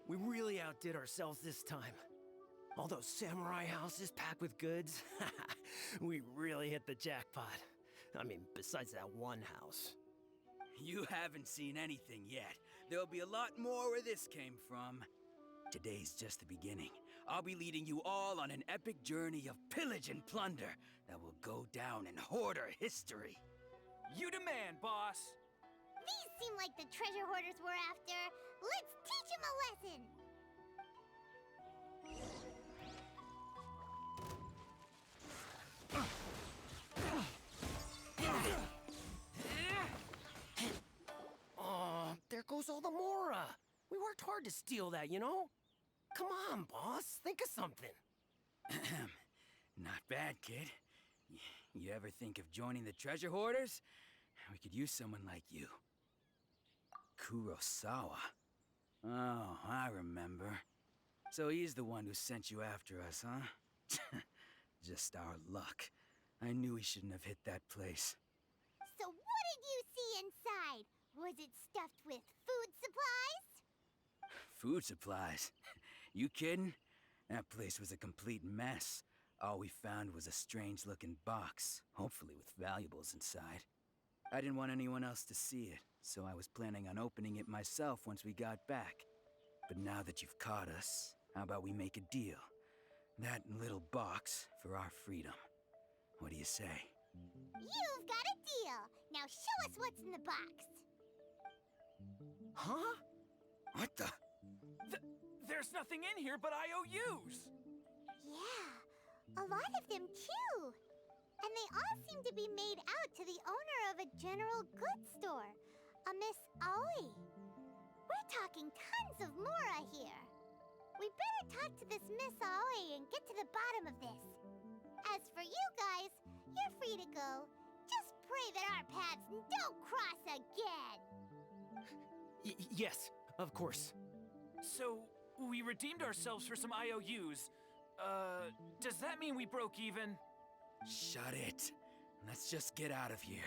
We really outdid ourselves this time. All those samurai houses packed with goods. We really hit the jackpot. I mean, besides that one house. You haven't seen anything yet. There'll be a lot more where this came from. Today's just the beginning. I'll be leading you all on an epic journey of pillage and plunder that will go down in hoarder history. You demand, boss! These seem like the treasure hoarders we're after. Let's teach them a lesson! Oh, there goes all the Mora. We worked hard to steal that, you know? Come on, boss. Think of something. Not bad, kid. You ever think of joining the treasure hoarders? We could use someone like you. Kurosawa. Oh, I remember. So he's the one who sent you after us, huh? Just our luck. I knew he shouldn't have hit that place. So what did you see inside? Was it stuffed with food supplies? Food supplies? You kidding? That place was a complete mess. All we found was a strange-looking box, hopefully with valuables inside. I didn't want anyone else to see it, so I was planning on opening it myself once we got back. But now that you've caught us, how about we make a deal? That little box for our freedom. What do you say? You've got a deal. Now show us what's in the box. Huh? What the? There's nothing in here but IOUs! Yeah, a lot of them too. And they all seem to be made out to the owner of a general goods store, a Miss Aoi. We're talking tons of Mora here. We better talk to this Miss Aoi and get to the bottom of this. As for you guys, you're free to go. Just pray that our paths don't cross again. Yes, of course. So, we redeemed ourselves for some IOUs. Does that mean we broke even? Shut it. Let's just get out of here.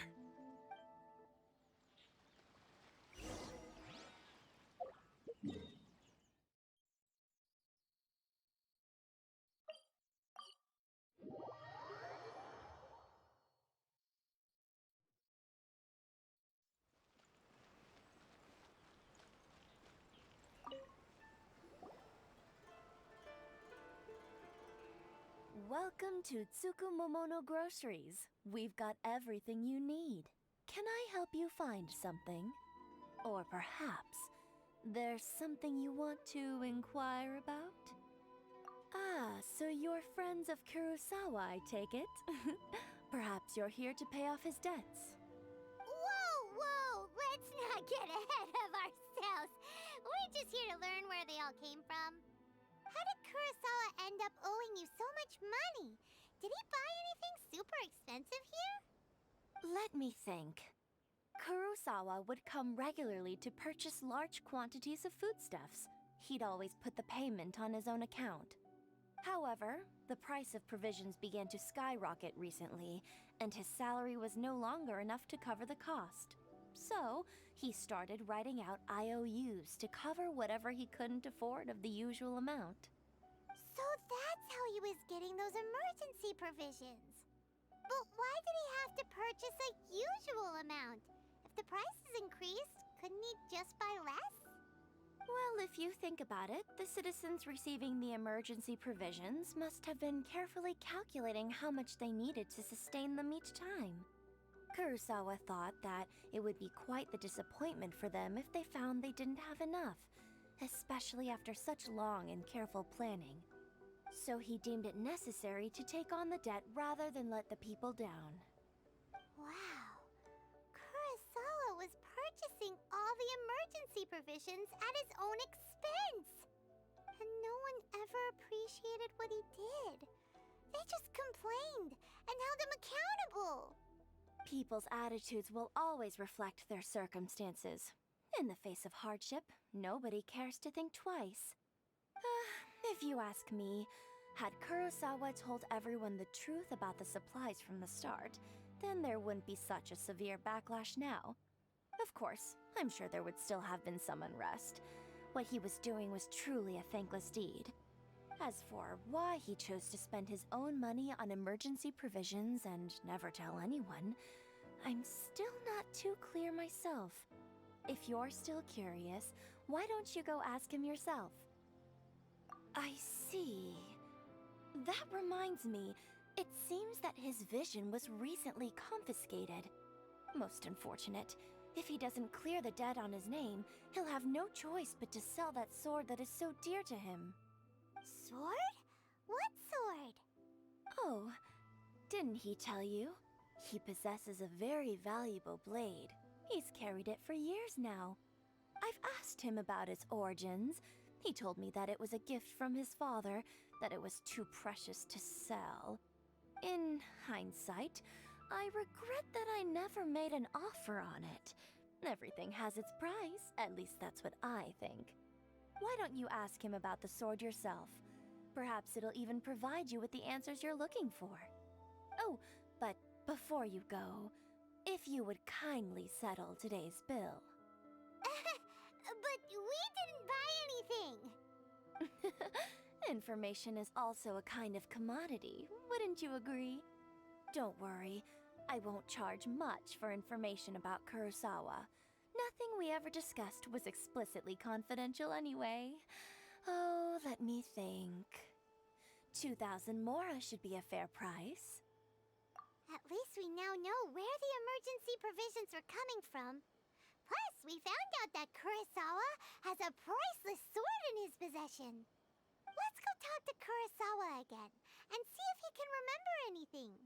Welcome to Tsukumomono Groceries. We've got everything you need. Can I help you find something? Or perhaps there's something you want to inquire about? Ah, so you're friends of Kurosawa, I take it? Perhaps you're here to pay off his debts. Whoa! Let's not get ahead of ourselves. We're just here to learn where they all came from. How did Kurosawa end up owing you so much money? Did he buy anything super expensive here? Let me think. Kurosawa would come regularly to purchase large quantities of foodstuffs. He'd always put the payment on his own account. However, the price of provisions began to skyrocket recently, and his salary was no longer enough to cover the cost. So, he started writing out IOUs to cover whatever he couldn't afford of the usual amount. So that's how he was getting those emergency provisions. But why did he have to purchase a usual amount? If the prices increased, couldn't he just buy less? Well, if you think about it, the citizens receiving the emergency provisions must have been carefully calculating how much they needed to sustain them each time. Kurosawa thought that it would be quite the disappointment for them if they found they didn't have enough, especially after such long and careful planning. So he deemed it necessary to take on the debt rather than let the people down. Wow. Kurosawa was purchasing all the emergency provisions at his own expense. And no one ever appreciated what he did. They just complained and held him accountable. People's attitudes will always reflect their circumstances. In the face of hardship, nobody cares to think twice. If you ask me, had Kurosawa told everyone the truth about the supplies from the start, then there wouldn't be such a severe backlash now. Of course, I'm sure there would still have been some unrest. What he was doing was truly a thankless deed. As for why he chose to spend his own money on emergency provisions and never tell anyone, I'm still not too clear myself. If you're still curious, why don't you go ask him yourself? I see. That reminds me, it seems that his vision was recently confiscated. Most unfortunate. If he doesn't clear the debt on his name, he'll have no choice but to sell that sword that is so dear to him. Sword? What sword? Oh, didn't he tell you? He possesses a very valuable blade. He's carried it for years now. I've asked him about its origins. He told me that it was a gift from his father, that it was too precious to sell. In hindsight, I regret that I never made an offer on it. Everything has its price, at least that's what I think. Why don't you ask him about the sword yourself? Perhaps it'll even provide you with the answers you're looking for. Oh, but before you go, if you would kindly settle today's bill. But we didn't buy anything! Information is also a kind of commodity, wouldn't you agree? Don't worry, I won't charge much for information about Kurosawa. Nothing we ever discussed was explicitly confidential anyway. Oh, let me think. 2,000 mora should be a fair price. At least we now know where the emergency provisions are coming from. Plus, we found out that Kurosawa has a priceless sword in his possession. Let's go talk to Kurosawa again and see if he can remember anything.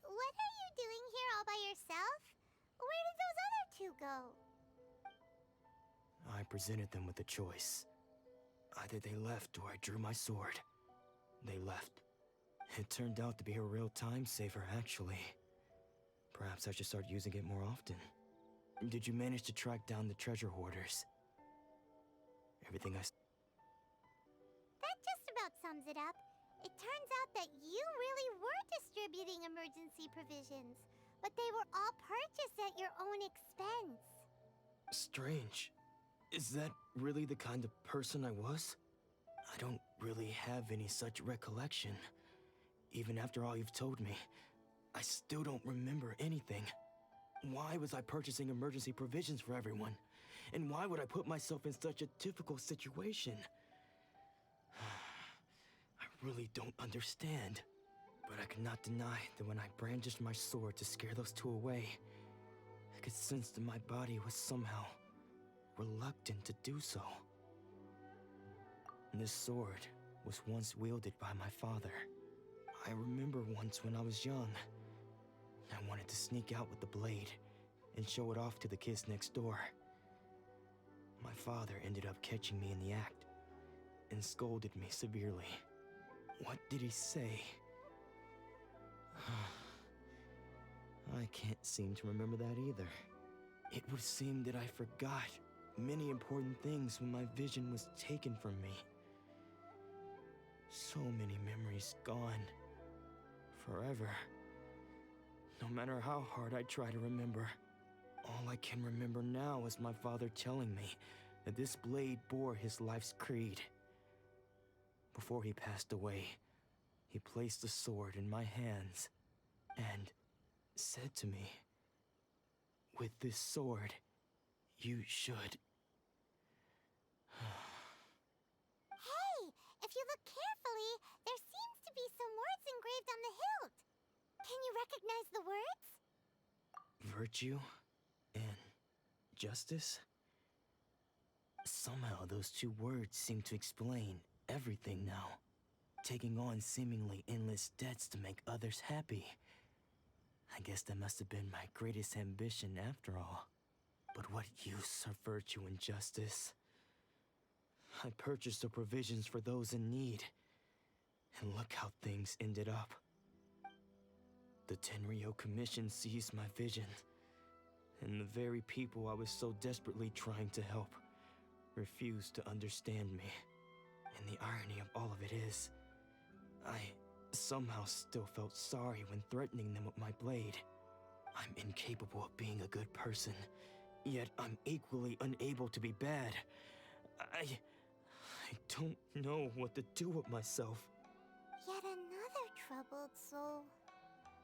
What are you doing here all by yourself? Where did those other two go? I presented them with a choice. Either they left or I drew my sword. They left. It turned out to be a real time saver, actually. Perhaps I should start using it more often. Did you manage to track down the treasure hoarders? Everything I... That just about sums it up. It turns out that you really were distributing emergency provisions, but they were all purchased at your own expense. Strange. Is that really the kind of person I was? I don't really have any such recollection. Even after all you've told me, I still don't remember anything. Why was I purchasing emergency provisions for everyone? And why would I put myself in such a difficult situation? I really don't understand. But I cannot deny that when I brandished my sword to scare those two away, I could sense that my body was somehow reluctant to do so. This sword was once wielded by my father. I remember once when I was young, I wanted to sneak out with the blade and show it off to the kids next door. My father ended up catching me in the act and scolded me severely. What did he say? I can't seem to remember that either. It would seem that I forgot many important things when my vision was taken from me. So many memories gone. Forever. No matter how hard I try to remember, all I can remember now is my father telling me that this blade bore his life's creed. Before he passed away, he placed the sword in my hands and said to me, "With this sword, you should..." Hey, if you look carefully, there seems to be some words engraved on the hilt. Can you recognize the words? Virtue and justice? Somehow those two words seem to explain everything now. Taking on seemingly endless debts to make others happy. I guess that must have been my greatest ambition after all. But what use are virtue and justice? I purchased the provisions for those in need. And look how things ended up. The Tenryo Commission seized my vision. And the very people I was so desperately trying to help refused to understand me. And the irony of all of it is, I somehow still felt sorry when threatening them with my blade. I'm incapable of being a good person, yet I'm equally unable to be bad. I don't know what to do with myself. Yet another troubled soul.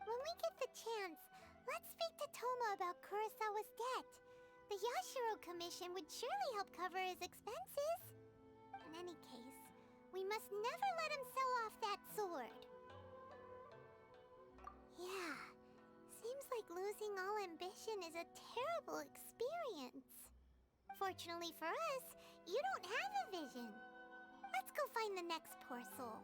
When we get the chance, let's speak to Toma about Kurosawa's debt. The Yashiro Commission would surely help cover his expenses. In any case, we must never let him sell off that sword. Yeah, seems like losing all ambition is a terrible experience. Fortunately for us, you don't have a vision. Let's go find the next poor soul.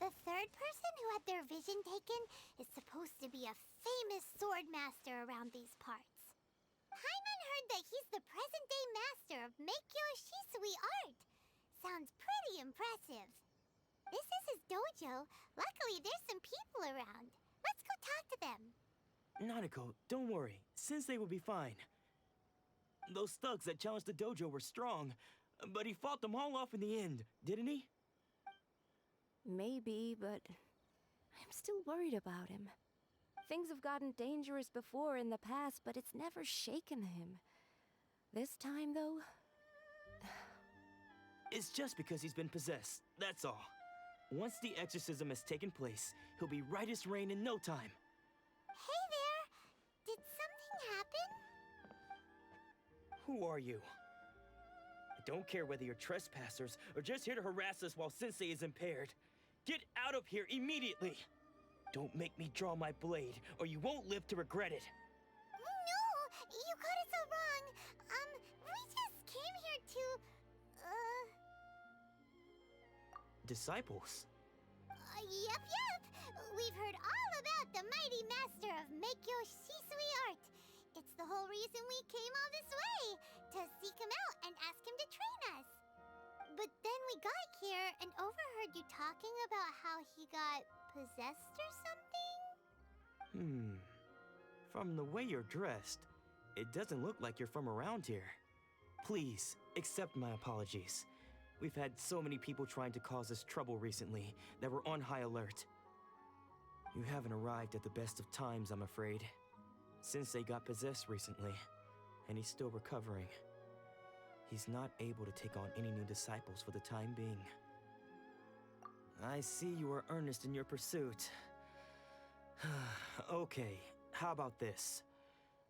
The third person who had their vision taken is supposed to be a famous sword master around these parts. Hyman heard that he's the present-day master of Meikyo Shisui art. Sounds pretty impressive. This is his dojo. Luckily, there's some people around. Let's go talk to them. Nanako, don't worry. Sensei will be fine. Those thugs that challenged the dojo were strong, but he fought them all off in the end, didn't he? Maybe, but I'm still worried about him. Things have gotten dangerous before in the past, but it's never shaken him. This time, though... It's just because he's been possessed, that's all. Once the exorcism has taken place, he'll be right as rain in no time. Hey there! Did something happen? Who are you? I don't care whether you're trespassers or just here to harass us while Sensei is impaired. Get out of here immediately! Don't make me draw my blade, or you won't live to regret it. No! You got it so wrong! We just came here to... Disciples? Yep. We've heard all about the mighty master of Meikyo Shisui art. It's the whole reason we came all this way, to seek him out and ask him to train us. But then we got here and overheard you talking about how he got possessed or something? From the way you're dressed, it doesn't look like you're from around here. Please, accept my apologies. We've had so many people trying to cause us trouble recently that we're on high alert. You haven't arrived at the best of times, I'm afraid. Sensei got possessed recently, and he's still recovering. He's not able to take on any new disciples for the time being. I see you are earnest in your pursuit. Okay, how about this?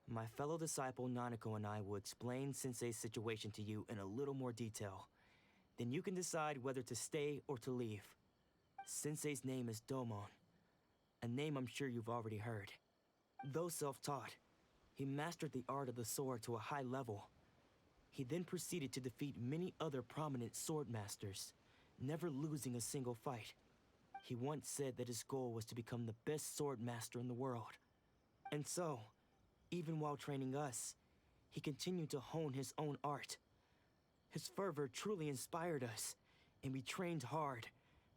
My fellow disciple Nanako and I will explain Sensei's situation to you in a little more detail. Then you can decide whether to stay or to leave. Sensei's name is Domon, a name I'm sure you've already heard. Though self-taught, he mastered the art of the sword to a high level. He then proceeded to defeat many other prominent sword masters, never losing a single fight. He once said that his goal was to become the best sword master in the world. And so, even while training us, he continued to hone his own art. His fervor truly inspired us, and we trained hard,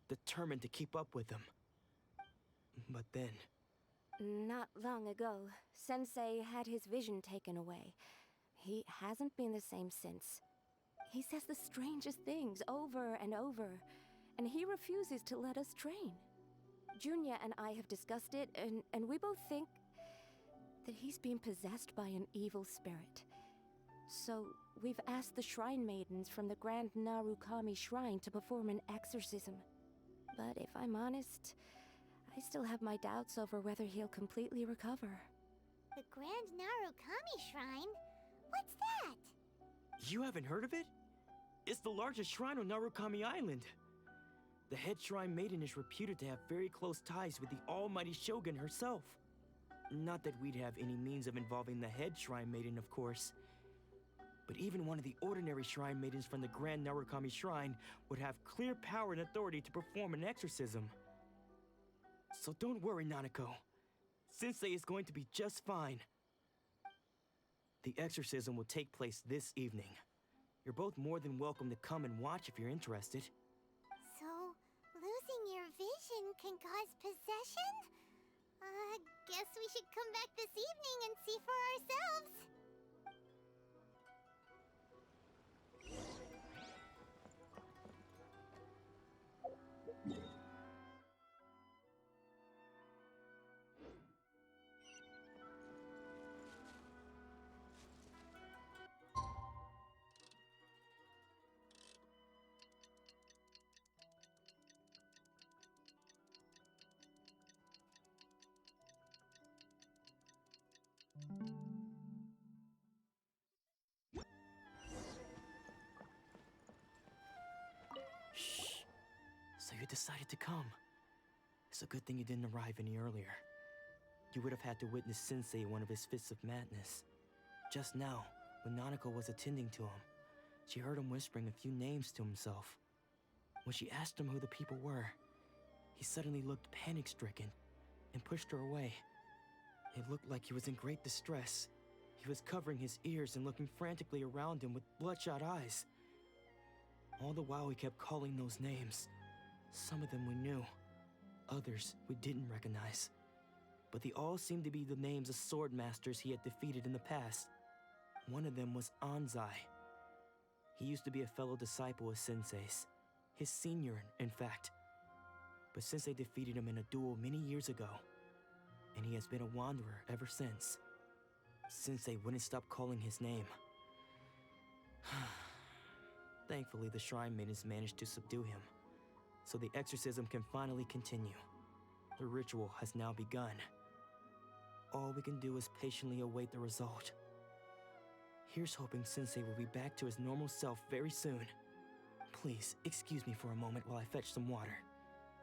determined to keep up with him. But then... Not long ago, Sensei had his vision taken away. He hasn't been the same since. He says the strangest things over and over, and he refuses to let us train. Junya and I have discussed it, and we both think that he's been possessed by an evil spirit. So, we've asked the shrine maidens from the Grand Narukami Shrine to perform an exorcism. But if I'm honest, I still have my doubts over whether he'll completely recover. The Grand Narukami Shrine? What's that? You haven't heard of it? It's the largest shrine on Narukami Island. The head shrine maiden is reputed to have very close ties with the almighty Shogun herself. Not that we'd have any means of involving the head shrine maiden, of course. But even one of the ordinary shrine maidens from the Grand Narukami Shrine would have clear power and authority to perform an exorcism. So don't worry, Nanako. Sensei is going to be just fine. The exorcism will take place this evening. You're both more than welcome to come and watch if you're interested. So, losing your vision can cause possession? Guess we should come back this evening and see for ourselves. Shh. So you decided to come. It's a good thing you didn't arrive any earlier. You would have had to witness Sensei in one of his fits of madness. Just now, when Nanako was attending to him, she heard him whispering a few names to himself. When she asked him who the people were, he suddenly looked panic-stricken and pushed her away. It looked like he was in great distress. He was covering his ears and looking frantically around him with bloodshot eyes. All the while he kept calling those names. Some of them we knew, others we didn't recognize. But they all seemed to be the names of sword masters he had defeated in the past. One of them was Anzai. He used to be a fellow disciple of Sensei's, his senior, in fact. But Sensei defeated him in a duel many years ago, and he has been a wanderer ever since. Sensei wouldn't stop calling his name. Thankfully, the Shrine Maidens managed to subdue him, so the exorcism can finally continue. The ritual has now begun. All we can do is patiently await the result. Here's hoping Sensei will be back to his normal self very soon. Please, excuse me for a moment while I fetch some water.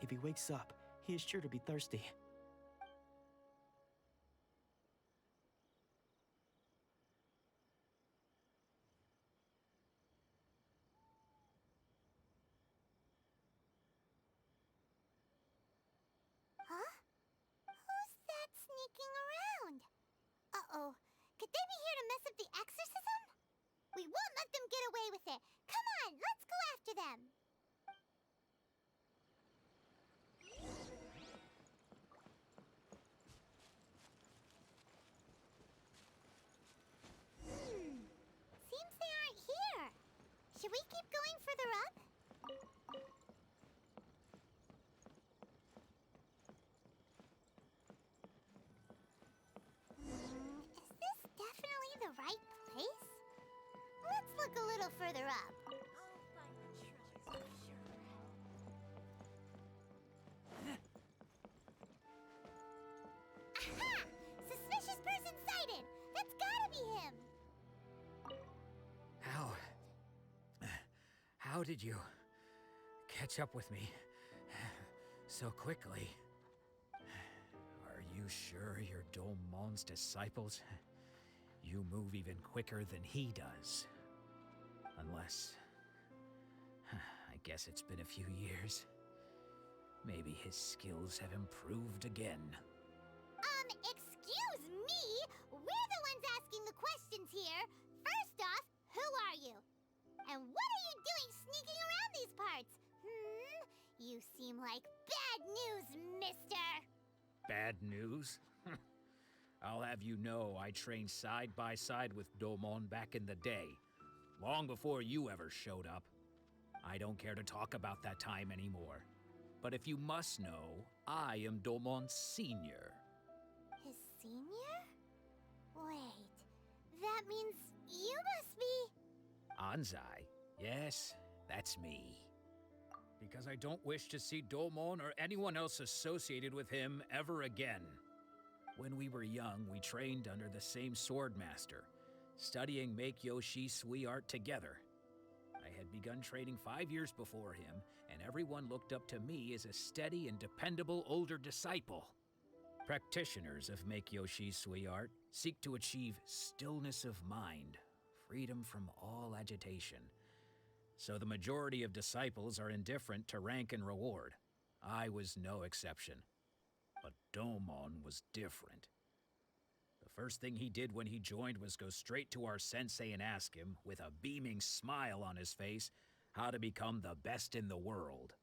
If he wakes up, he is sure to be thirsty. Huh? Who's that sneaking around? Uh-oh. Could they be here to mess up the exorcism? We won't let them get away with it. Come on, let's go after them. Seems they aren't here. Should we keep going further up? Is this definitely the right place? Let's look a little further up. Aha! Suspicious person sighted! That's gotta be him! How did you catch up with me so quickly? Are you sure you're Domon's disciples? You move even quicker than he does. Unless... I guess it's been a few years. Maybe his skills have improved again. Excuse me? We're the ones asking the questions here. First off, who are you? And what are you doing sneaking around these parts? You seem like bad news, mister. Bad news? I'll have you know I trained side by side with Domon back in the day, long before you ever showed up. I don't care to talk about that time anymore. But if you must know, I am Domon's senior. His senior? Wait, that means you must be... Anzai? Yes, that's me. Because I don't wish to see Domon or anyone else associated with him ever again. When we were young, we trained under the same sword master, studying Make-Yoshi Sui art together. I had had begun training 5 years before him, and everyone looked up to me as a steady and dependable older disciple. Practitioners of Make-Yoshi Sui art seek to achieve stillness of mind, freedom from all agitation. So the majority of disciples are indifferent to rank and reward. I was no exception. But Domon was different. The first thing he did when he joined was go straight to our sensei and ask him, with a beaming smile on his face, how to become the best in the world.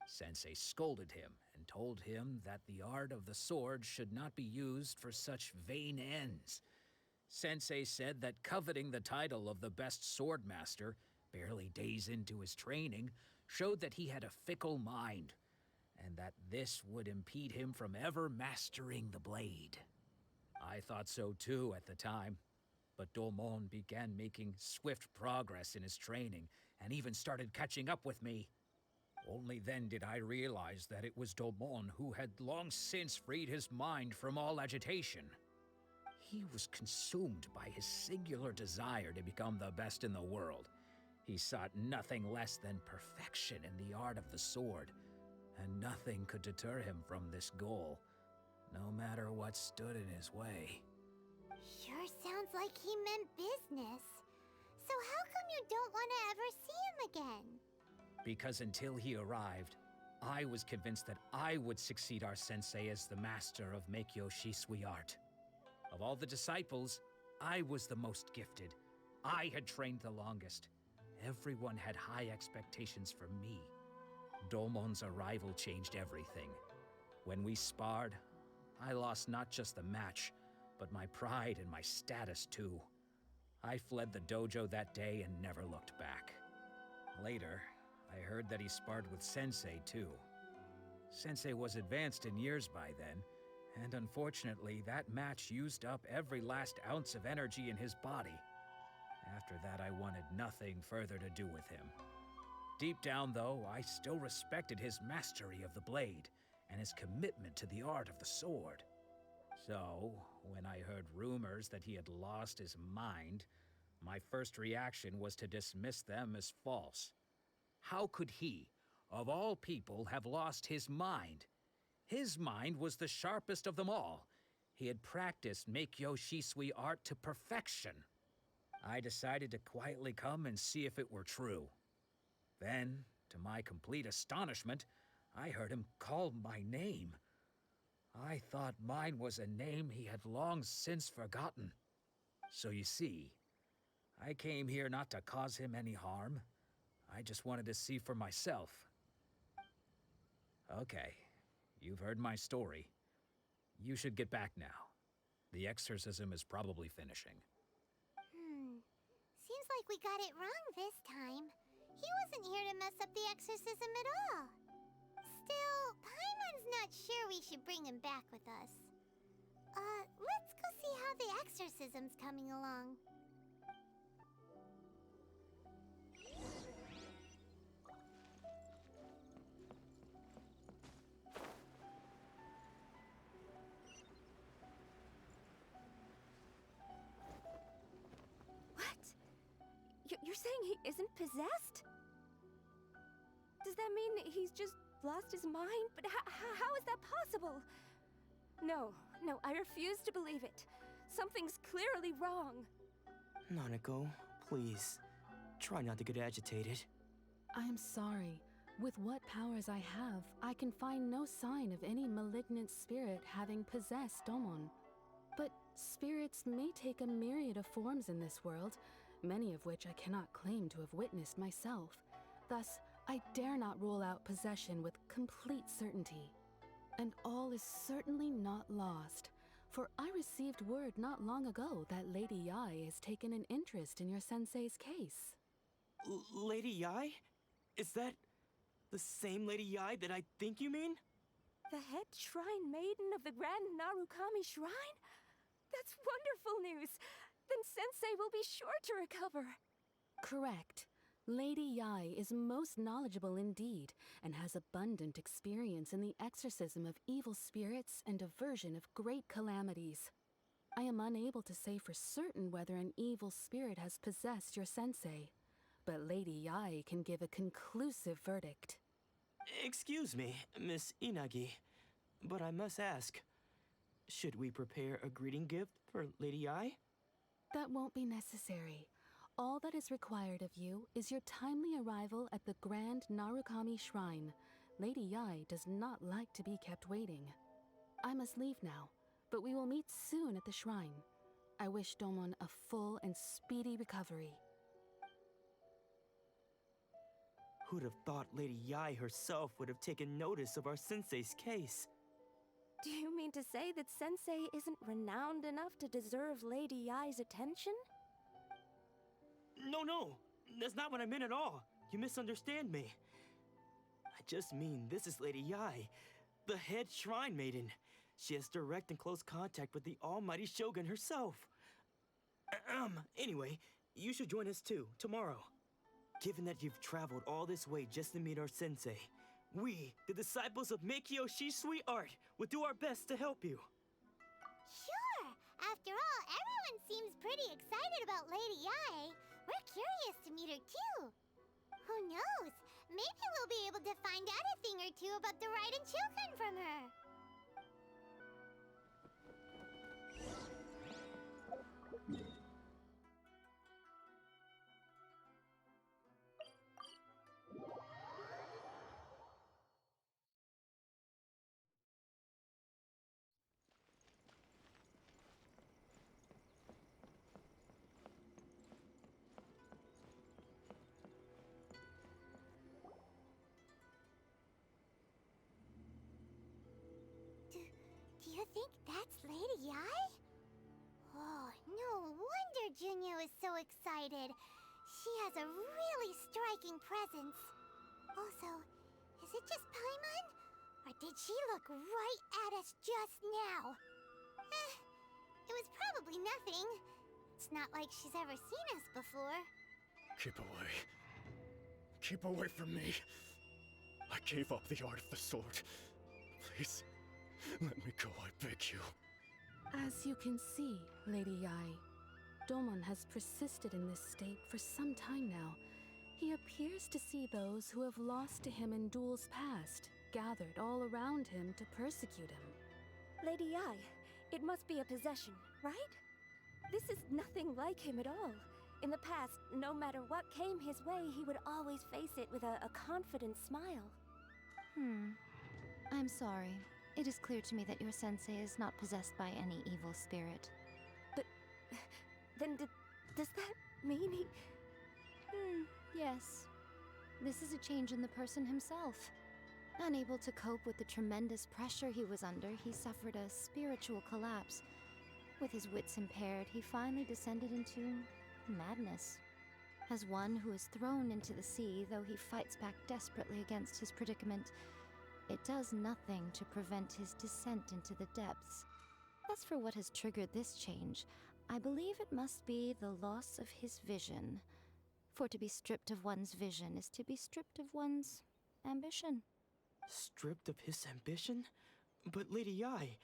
Sensei scolded him and told him that the art of the sword should not be used for such vain ends. Sensei said that coveting the title of the best sword master, barely days into his training, showed that he had a fickle mind, and that this would impede him from ever mastering the blade. I thought so too at the time, but Domon began making swift progress in his training and even started catching up with me. Only then did I realize that it was Domon who had long since freed his mind from all agitation. He was consumed by his singular desire to become the best in the world. He sought nothing less than perfection in the art of the sword, and nothing could deter him from this goal, no matter what stood in his way. Sure sounds like he meant business. So how come you don't want to ever see him again? Because until he arrived, I was convinced that I would succeed our sensei as the master of Make-Yoshi Sui art. Of all the disciples, I was the most gifted. I had trained the longest. Everyone had high expectations for me. Domon's arrival changed everything. When we sparred, I lost not just the match, but my pride and my status too. I fled the dojo that day and never looked back. Later, I heard that he sparred with Sensei too. Sensei was advanced in years by then, and unfortunately that match used up every last ounce of energy in his body. After that, I wanted nothing further to do with him. Deep down, though, I still respected his mastery of the blade and his commitment to the art of the sword. So, when I heard rumors that he had lost his mind, my first reaction was to dismiss them as false. How could he, of all people, have lost his mind? His mind was the sharpest of them all. He had practiced Make-Yoshi Sui art to perfection. I decided to quietly come and see if it were true. Then, to my complete astonishment, I heard him call my name. I thought mine was a name he had long since forgotten. So you see, I came here not to cause him any harm. I just wanted to see for myself. Okay, you've heard my story. You should get back now. The exorcism is probably finishing. Seems like we got it wrong this time. He wasn't here to mess up the exorcism at all. Still, Paimon's not sure we should bring him back with us. Let's go see how the exorcism's coming along. You're saying he isn't possessed? Does that mean he's just lost his mind? But how is that possible? No, I refuse to believe it. Something's clearly wrong. Nanako, please. Try not to get agitated. I am sorry. With what powers I have, I can find no sign of any malignant spirit having possessed Domon. But spirits may take a myriad of forms in this world, many of which I cannot claim to have witnessed myself. Thus, I dare not rule out possession with complete certainty. And all is certainly not lost, for I received word not long ago that Lady Yai has taken an interest in your sensei's case. Lady Yai? Is that the same Lady Yai that I think you mean? The head shrine maiden of the Grand Narukami Shrine? That's wonderful news! Then Sensei will be sure to recover. Correct. Lady Yai is most knowledgeable indeed, and has abundant experience in the exorcism of evil spirits and aversion of great calamities. I am unable to say for certain whether an evil spirit has possessed your sensei, but Lady Yai can give a conclusive verdict. Excuse me, Miss Inagi, but I must ask, should we prepare a greeting gift for Lady Ai? That won't be necessary. All that is required of you is your timely arrival at the Grand Narukami Shrine. Lady Yai does not like to be kept waiting. I must leave now, but we will meet soon at the shrine. I wish Domon a full and speedy recovery. Who'd have thought Lady Yai herself would have taken notice of our sensei's case? Do you mean to say that Sensei isn't renowned enough to deserve Lady Yai's attention? No, that's not what I meant at all. You misunderstand me. I just mean this is Lady Yai, the head shrine maiden. She has direct and close contact with the almighty Shogun herself. Anyway, you should join us too, tomorrow. Given that you've traveled all this way just to meet our sensei, we, the disciples of Meikyo Shisui Art, will do our best to help you. Sure! After all, everyone seems pretty excited about Lady Yai. We're curious to meet her too. Who knows? Maybe we'll be able to find out a thing or two about the Raiden children from her. Do you think that's Lady Yai? Oh, no wonder Junya is so excited. She has a really striking presence. Also, is it just Paimon? Or did she look right at us just now? It was probably nothing. It's not like she's ever seen us before. Keep away. Keep away from me. I gave up the art of the sword. Please, let me go, I beg you. As you can see, Lady Yai, Domon has persisted in this state for some time now. He appears to see those who have lost to him in duels past, gathered all around him to persecute him. Lady Yai, it must be a possession, right? This is nothing like him at all. In the past, no matter what came his way, he would always face it with a confident smile. I'm sorry. It is clear to me that your sensei is not possessed by any evil spirit. But then does that mean he... Yes. This is a change in the person himself. Unable to cope with the tremendous pressure he was under, he suffered a spiritual collapse. With his wits impaired, he finally descended into madness. As one who is thrown into the sea, though he fights back desperately against his predicament, it does nothing to prevent his descent into the depths. As for what has triggered this change, I believe it must be the loss of his vision. For to be stripped of one's vision is to be stripped of one's ambition. Stripped of his ambition? But Lady Yai,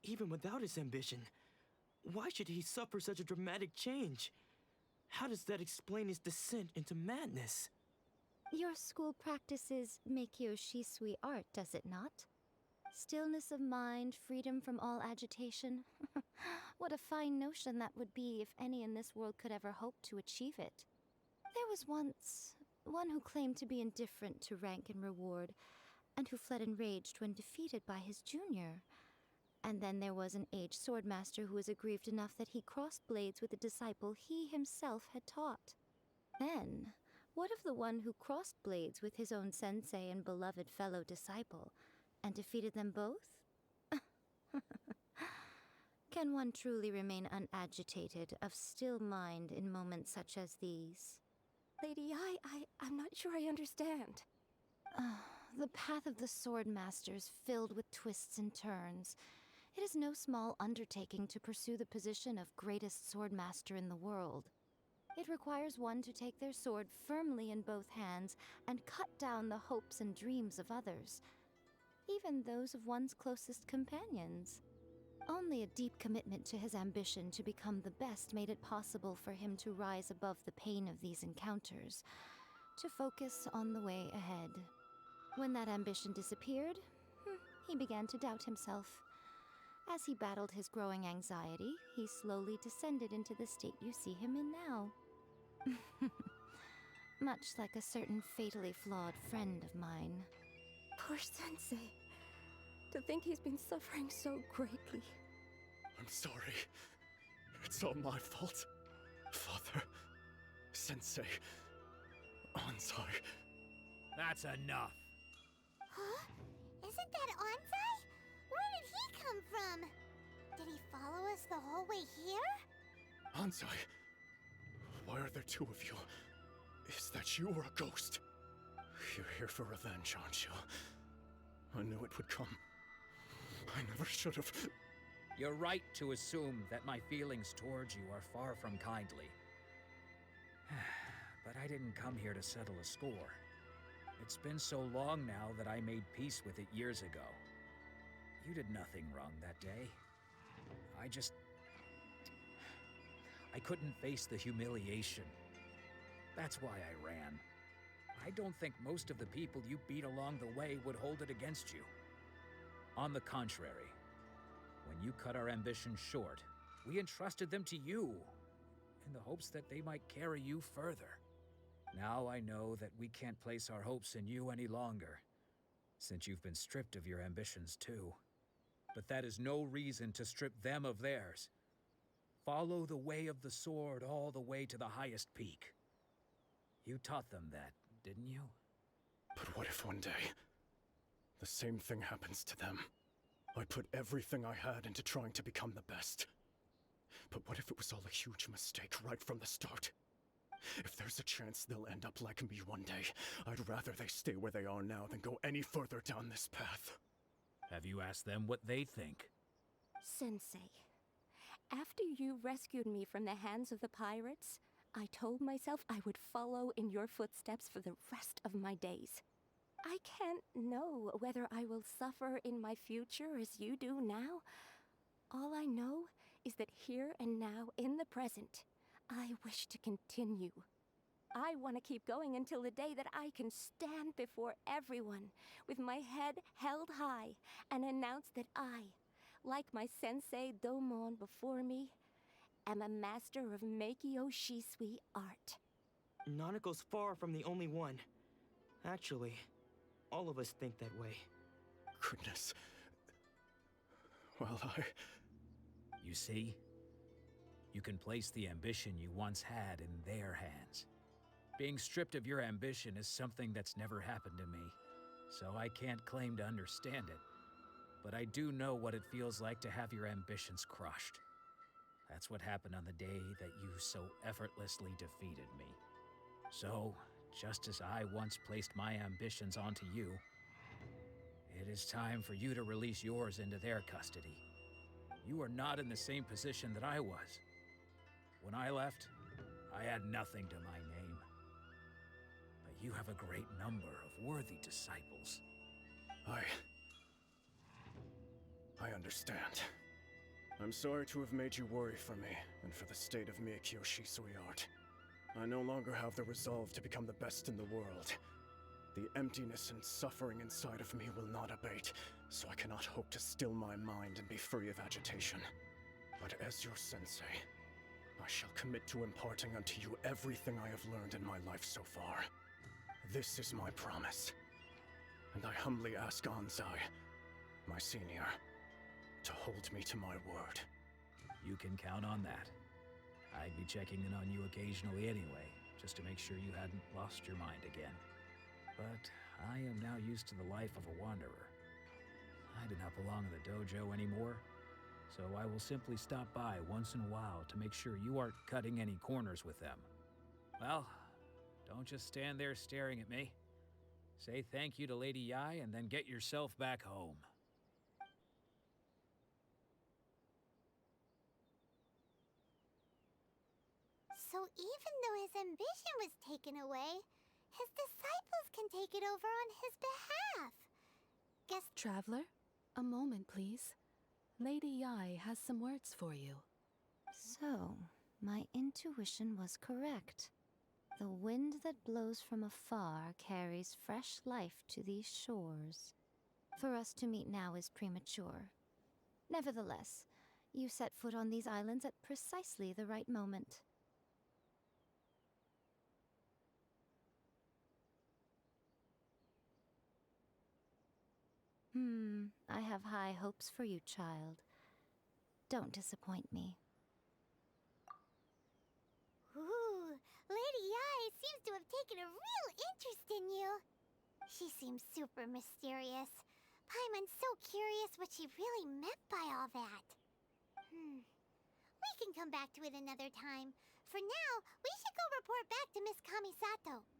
even without his ambition, why should he suffer such a dramatic change? How does that explain his descent into madness? Your school practices Meikyo Shisui art, does it not? Stillness of mind, freedom from all agitation. What a fine notion that would be if any in this world could ever hope to achieve it. There was once one who claimed to be indifferent to rank and reward, and who fled enraged when defeated by his junior. And then there was an aged swordmaster who was aggrieved enough that he crossed blades with a disciple he himself had taught. Then, what of the one who crossed blades with his own sensei and beloved fellow disciple, and defeated them both? Can one truly remain unagitated, of still mind in moments such as these? Lady Yai, I'm not sure I understand. The path of the Swordmaster is filled with twists and turns. It is no small undertaking to pursue the position of greatest Swordmaster in the world. It requires one to take their sword firmly in both hands and cut down the hopes and dreams of others, even those of one's closest companions. Only a deep commitment to his ambition to become the best made it possible for him to rise above the pain of these encounters, to focus on the way ahead. When that ambition disappeared, he began to doubt himself. As he battled his growing anxiety, he slowly descended into the state you see him in now. Much like a certain fatally flawed friend of mine. Poor Sensei. To think he's been suffering so greatly. I'm sorry. It's all my fault. Father, Sensei, Ansai. That's enough. Huh? Isn't that Ansai? Where did he come from? Did he follow us the whole way here? Ansai, why are there two of you? Is that you or a ghost? You're here for revenge, aren't you? I knew it would come. I never should have. You're right to assume that my feelings towards you are far from kindly. But I didn't come here to settle a score. It's been so long now that I made peace with it years ago. You did nothing wrong that day. I couldn't face the humiliation. That's why I ran. I don't think most of the people you beat along the way would hold it against you. On the contrary, when you cut our ambitions short, we entrusted them to you, in the hopes that they might carry you further. Now I know that we can't place our hopes in you any longer, since you've been stripped of your ambitions too. But that is no reason to strip them of theirs. Follow the way of the sword all the way to the highest peak. You taught them that, didn't you? But what if one day, the same thing happens to them? I put everything I had into trying to become the best. But what if it was all a huge mistake right from the start? If there's a chance they'll end up like me one day, I'd rather they stay where they are now than go any further down this path. Have you asked them what they think? Sensei, after you rescued me from the hands of the pirates, I told myself I would follow in your footsteps for the rest of my days. I can't know whether I will suffer in my future as you do now. All I know is that here and now, in the present, I wish to continue. I want to keep going until the day that I can stand before everyone with my head held high and announce that I, like my sensei Domon before me, am a master of Meikyo Shisui art. Nanako's far from the only one. Actually, all of us think that way. Goodness. Well, You see? You can place the ambition you once had in their hands. Being stripped of your ambition is something that's never happened to me, so I can't claim to understand it. But I do know what it feels like to have your ambitions crushed. That's what happened on the day that you so effortlessly defeated me. So, just as I once placed my ambitions onto you, it is time for you to release yours into their custody. You are not in the same position that I was. When I left, I had nothing to my name. But you have a great number of worthy disciples. I understand. I'm sorry to have made you worry for me, and for the state of Meikyo Shisui art. I no longer have the resolve to become the best in the world. The emptiness and suffering inside of me will not abate, so I cannot hope to still my mind and be free of agitation. But as your sensei, I shall commit to imparting unto you everything I have learned in my life so far. This is my promise. And I humbly ask Ansai, my senior, to hold me to my word. You can count on that. I'd be checking in on you occasionally anyway, just to make sure you hadn't lost your mind again. But I am now used to the life of a wanderer. I do not belong in the dojo anymore, so I will simply stop by once in a while to make sure you aren't cutting any corners with them. Well, don't just stand there staring at me. Say thank you to Lady Yai and then get yourself back home. So even though his ambition was taken away, his disciples can take it over on his behalf. Guess Traveler, a moment, please. Lady Yai has some words for you. So, my intuition was correct. The wind that blows from afar carries fresh life to these shores. For us to meet now is premature. Nevertheless, you set foot on these islands at precisely the right moment. I have high hopes for you, child. Don't disappoint me. Ooh, Lady Yai seems to have taken a real interest in you. She seems super mysterious. Paimon's so curious what she really meant by all that. We can come back to it another time. For now, we should go report back to Miss Kamisato.